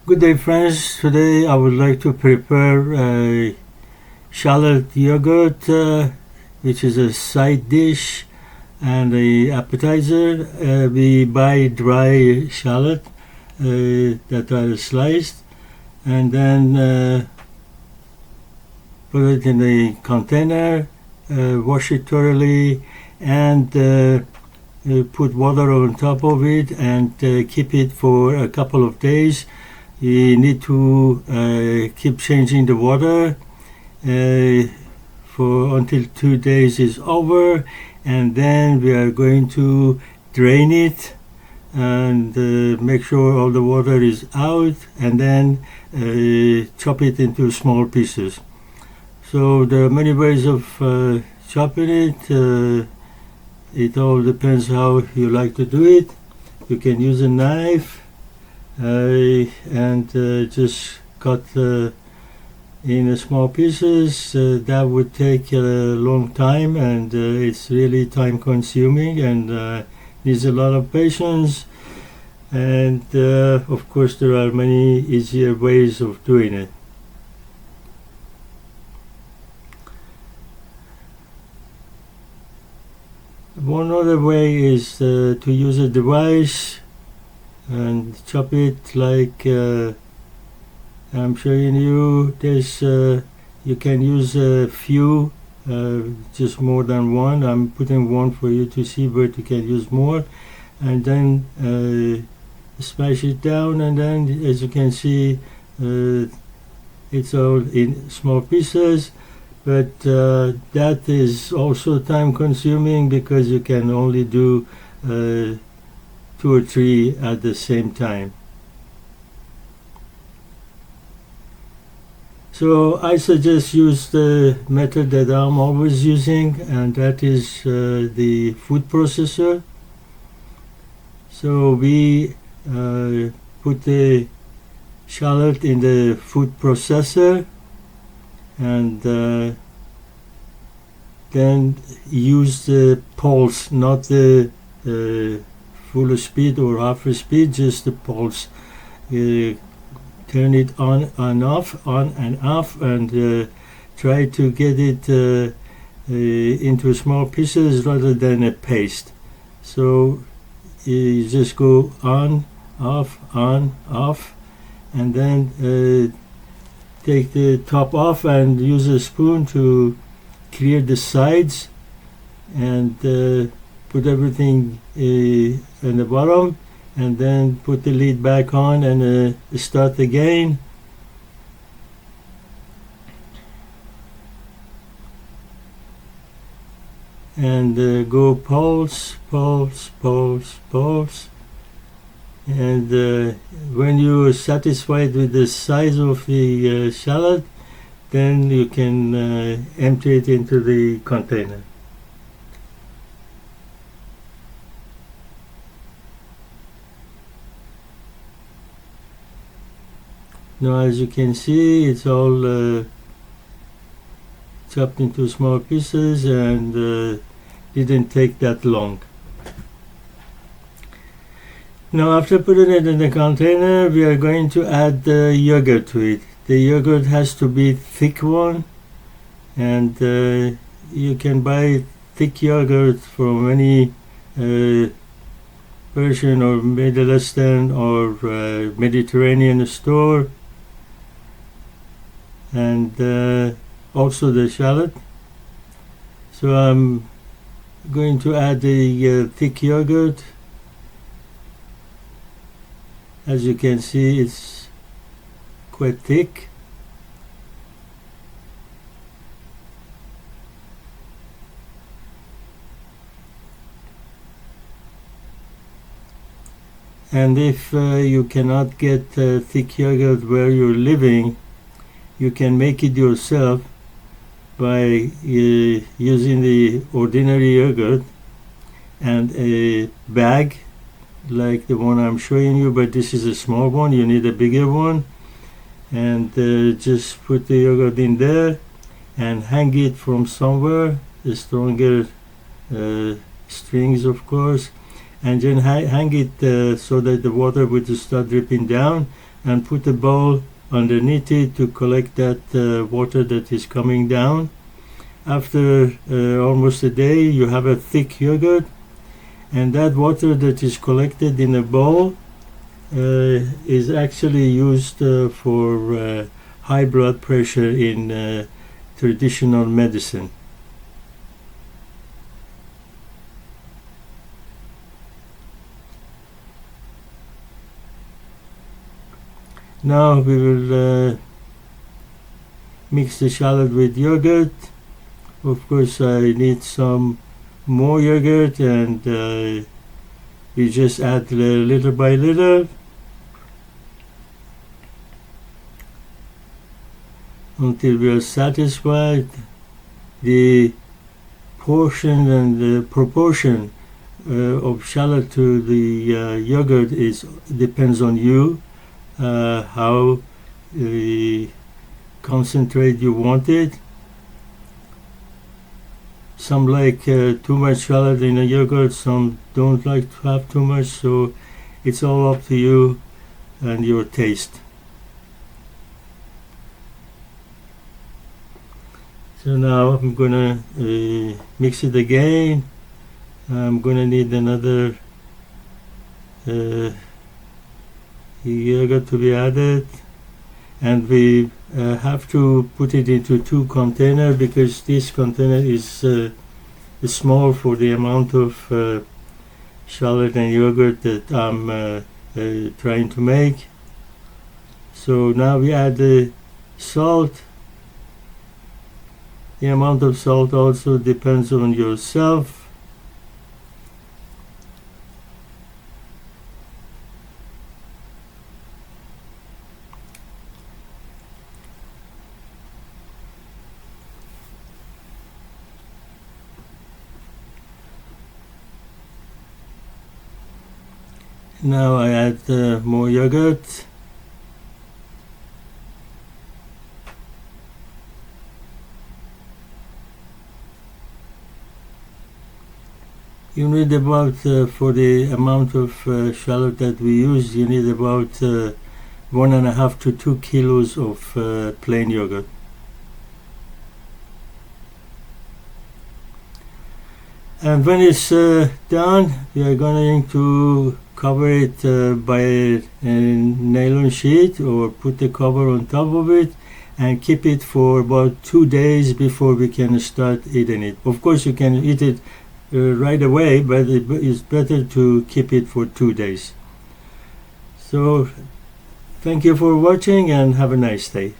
Good day, friends. Today I would like to prepare a shallot yogurt, which is a side dish and a appetizer. We buy dry shallot that are sliced, and then put it in a container, wash it thoroughly, and put water on top of it, and keep it for a couple of days. You need to keep changing the water for until 2 days is over, and then we are going to drain it and make sure all the water is out, and then chop it into small pieces. So there are many ways of chopping it. It all depends how you like to do it. You can use a knife and just cut in small pieces. That would take a long time, and it's really time consuming and needs a lot of patience, and of course there are many easier ways of doing it. One other way is to use a device and chop it like I'm showing you. This you can use a few, just more than one. I'm putting one for you to see, but you can use more, and then smash it down, and then as you can see it's all in small pieces. But that is also time consuming because you can only do 2 or 3 at the same time. So I suggest use the method that I'm always using, and that is the food processor. So we put the shallot in the food processor, and then use the pulse, not the full speed or half speed, just the pulse. Turn it on and off, and try to get it into small pieces rather than a paste. So you just go on, off, and then take the top off and use a spoon to clear the sides, and put everything in the bottom, and then put the lid back on and start again. And go pulse, and when you are satisfied with the size of the shallot, then you can empty it into the container. Now, as you can see, it's all chopped into small pieces, and didn't take that long. Now, after putting it in the container, we are going to add the yogurt to it. The yogurt has to be thick one, and you can buy thick yogurt from any Persian or Middle Eastern or Mediterranean store, and also the shallot. So I'm going to add the thick yogurt. As you can see, it's quite thick. And if you cannot get thick yogurt where you're living, you can make it yourself by using the ordinary yogurt and a bag like the one I'm showing you, but this is a small one. You need a bigger one, and just put the yogurt in there and hang it from somewhere, the stronger strings of course, and then hang it so that the water would start dripping down, and put a bowl underneath it to collect that water that is coming down. After almost a day, you have a thick yogurt, and that water that is collected in a bowl is actually used for high blood pressure in traditional medicine. Now we will mix the shallot with yogurt. Of course, I need some more yogurt, and we just add little by little until we are satisfied. The portion and the proportion of shallot to the yogurt depends on you, how concentrate you want it. Some like too much shallot in a yogurt, some don't like to have too much, so it's all up to you and your taste. So now I'm gonna mix it again. I'm gonna need another yogurt to be added, and we have to put it into 2 containers because this container is small for the amount of shallot and yogurt that I'm trying to make. So now we add the salt. The amount of salt also depends on yourself. Now I add more yogurt. You need about, for the amount of shallot that we use, you need about 1.5 to 2 kilos of plain yogurt. And when it's done, we are going to cover it by a nylon sheet, or put the cover on top of it and keep it for about 2 days before we can start eating it. Of course, you can eat it right away, but it's better to keep it for 2 days. So thank you for watching, and have a nice day.